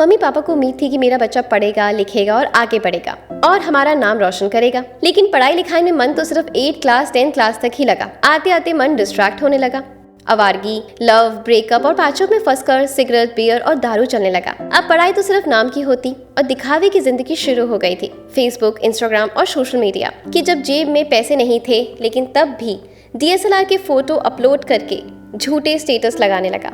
Mummy papa को उम्मीद थी कि मेरा बच्चा पढ़ेगा, लिखेगा और आगे बढ़ेगा और हमारा नाम रोशन करेगा। लेकिन पढ़ाई लिखाई में मन तो सिर्फ 8 क्लास 10 क्लास तक ही लगा। आते आते मन डिस्ट्रैक्ट होने लगा। आवारगी, लव, ब्रेकअप और पैचअप में फंसकर सिगरेट, बियर और दारू चलने लगा। अब पढ़ाई तो सिर्फ नाम की होती और दिखावे की जिंदगी शुरू हो गई थी। फेसबुक, इंस्टाग्राम और सोशल मीडिया कि जब जेब में पैसे नहीं थे, लेकिन तब भी DSLR के फोटो अपलोड करके झूठे स्टेटस लगाने लगा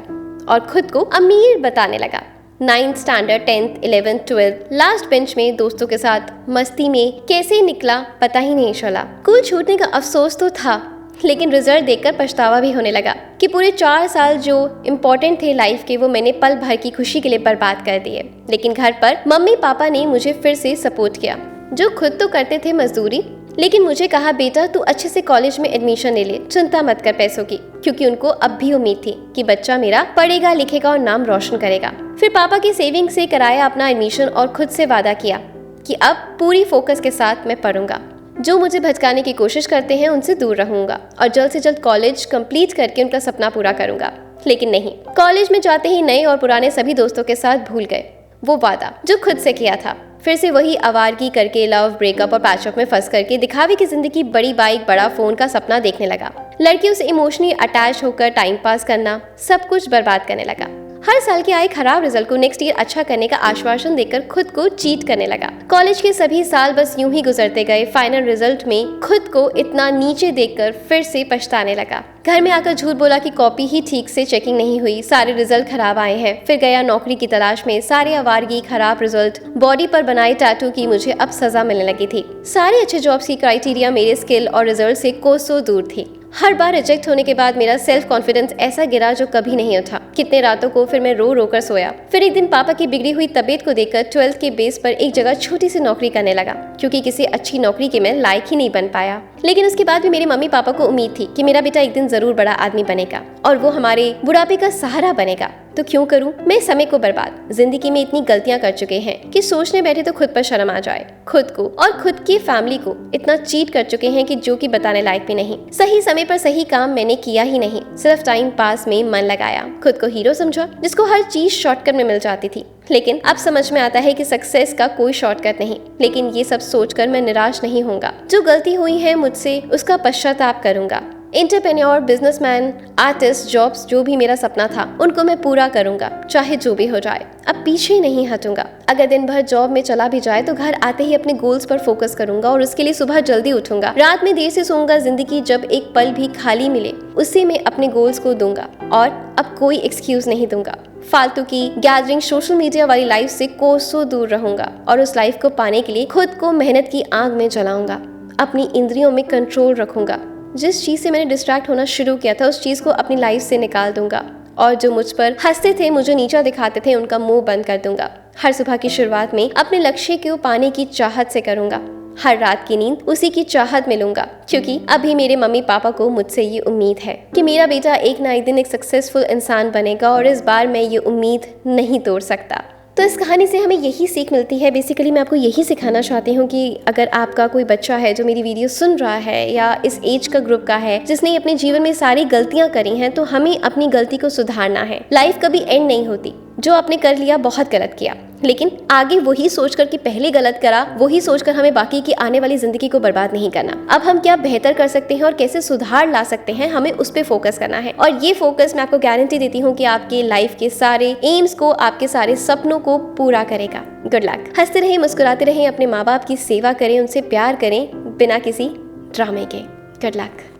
और खुद को अमीर बताने लगा। 9th standard, 10th, 11th, 12th last bench में दोस्तों के साथ मस्ती में कैसे निकला पता ही नहीं चला। स्कूल छूटने का अफसोस तो था, लेकिन रिजल्ट देखकर पछतावा भी होने लगा कि पूरे 4 साल जो इम्पोर्टेंट थे लाइफ के वो मैंने पल भर की खुशी के लिए बर्बाद कर दिए। लेकिन घर पर मम्मी पापा ने मुझे फिर से सपोर्ट किया, जो खुद तो करते थे मजदूरी, लेकिन मुझे कहा बेटा तू अच्छे से कॉलेज में एडमिशन ले ले, चिंता मत कर पैसों की, क्योंकि उनको अब भी उम्मीद थी कि बच्चा मेरा पढ़ेगा, लिखेगा और नाम रोशन करेगा। फिर पापा की सेविंग से कराया अपना एडमिशन और खुद से वादा किया कि अब पूरी फोकस के साथ मैं पढ़ूंगा। जो मुझे भटकाने की कोशिश करते हैं उनसे दूर रहूंगा और जल्द से जल्द कॉलेज कंप्लीट करके उनका सपना पूरा करूंगा। लेकिन नहीं, कॉलेज में जाते ही नए और पुराने सभी दोस्तों के साथ भूल गए वो वादा जो खुद से किया था। फिर से वही आवारगी करके, लव, ब्रेकअप और पैचअप में फंस करके दिखावे की जिंदगी, बड़ी बाइक, बड़ा फोन का सपना देखने लगा। लड़कियों से इमोशनली अटैच होकर टाइम पास करना, सब कुछ बर्बाद करने लगा। हर साल के आए खराब रिजल्ट को नेक्स्ट ईयर अच्छा करने का आश्वासन देकर खुद को चीट करने लगा। कॉलेज के सभी साल बस यूं ही गुजरते गए। फाइनल रिजल्ट में खुद को इतना नीचे देखकर फिर से पछताने लगा। घर में आकर झूठ बोला कि कॉपी ही ठीक से चेकिंग नहीं हुई, सारे रिजल्ट खराब आए हैं। फिर गया नौकरी की तलाश में, सारे आवारगी, खराब रिजल्ट, बॉडी पर बनाए टैटू की मुझे अब सजा मिलने लगी थी। सारे अच्छे जॉब्स की क्राइटेरिया मेरे स्किल और रिजल्ट से कोसों दूर थी। हर बार रिजेक्ट होने के बाद मेरा सेल्फ कॉन्फिडेंस ऐसा गिरा जो कभी नहीं उठा। कितने रातों को फिर मैं रो रो कर सोया। फिर एक दिन पापा की बिगड़ी हुई तबीयत को देखकर 12th के बेस पर एक जगह छोटी सी नौकरी करने लगा, क्योंकि किसी अच्छी नौकरी के मैं लायक ही नहीं बन पाया। लेकिन उसके बाद भी मेरे मम्मी पापा को उम्मीद थी कि मेरा बेटा एक दिन जरूर बड़ा आदमी बनेगा और वो हमारे बुढ़ापे का सहारा बनेगा। तो क्यों करूं मैं समय को बर्बाद। जिंदगी में इतनी गलतियां कर चुके हैं कि सोचने बैठे तो खुद पर शर्म आ जाए। खुद को और खुद की फैमिली को इतना चीट कर चुके हैं कि जो कि बताने लायक भी नहीं। सही समय पर सही काम मैंने किया ही नहीं, सिर्फ टाइम पास में मन लगाया। खुद को हीरो समझा जिसको हर चीज शॉर्टकट में मिल जाती थी। लेकिन अब समझ में आता है कि सक्सेस का कोई शॉर्टकट नहीं। लेकिन ये सब सोचकर मैं निराश नहीं होऊंगा। जो गलती हुई है मुझसे उसका पश्चाताप करूंगा। एंटरप्रेन्योर, बिजनेसमैन, आर्टिस्ट, जॉब्स, जो भी मेरा सपना था उनको मैं पूरा करूंगा, चाहे जो भी हो जाए। अब पीछे नहीं हटूंगा। अगर दिन भर जॉब में चला भी जाए तो घर आते ही अपने गोल्स पर फोकस करूंगा और उसके लिए सुबह जल्दी उठूंगा। रात में देर से सोऊंगा। जिंदगी जब एक पल भी खाली मिले उसी में अपने गोल्स को दूंगा और अब कोई एक्सक्यूज नहीं दूंगा। फालतू की गैदरिंग, सोशल मीडिया वाली लाइफ से कोसों दूर रहूंगा और उस लाइफ को पाने के लिए खुद को मेहनत की आग में जलाऊंगा। अपनी इंद्रियों में कंट्रोल रखूंगा। जिस चीज से मैंने डिस्ट्रैक्ट होना शुरू किया था उस चीज को अपनी लाइफ से निकाल दूंगा और जो मुझ पर हंसते थे, मुझे नीचा दिखाते थे, उनका मुंह बंद कर दूंगा। हर सुबह की शुरुआत में अपने लक्ष्य को पाने की चाहत से करूंगा। हर रात की नींद उसी की चाहत में लूंगा, क्योंकि अभी मेरे मम्मी पापा को मुझसे ये उम्मीद है कि मेरा बेटा एक ना एक दिन एक सक्सेसफुल इंसान बनेगा और इस बार मैं ये उम्मीद नहीं तोड़ सकता। तो इस कहानी से हमें यही सीख मिलती है। बेसिकली मैं आपको यही सिखाना चाहती हूँ कि अगर आपका कोई बच्चा है जो मेरी वीडियो सुन रहा है या इस एज का ग्रुप का है जिसने अपने जीवन में सारी गलतियां करी हैं, तो हमें अपनी गलती को सुधारना है। लाइफ कभी एंड नहीं होती। जो आपने कर लिया बहुत गलत किया, लेकिन आगे वही सोचकर कि पहले गलत करा, वही सोचकर हमें बाकी की आने वाली जिंदगी को बर्बाद नहीं करना। अब हम क्या बेहतर कर सकते हैं और कैसे सुधार ला सकते हैं, हमें उस पे फोकस करना है। और ये फोकस मैं आपको गारंटी देती हूँ कि आपके लाइफ के सारे एम्स को, आपके सारे सपनों को पूरा करेगा। Good luck. हंसते रहें, मुस्कुराते रहें, अपने माँ बाप की सेवा करें, उनसे प्यार करें बिना किसी ड्रामे के। Good luck.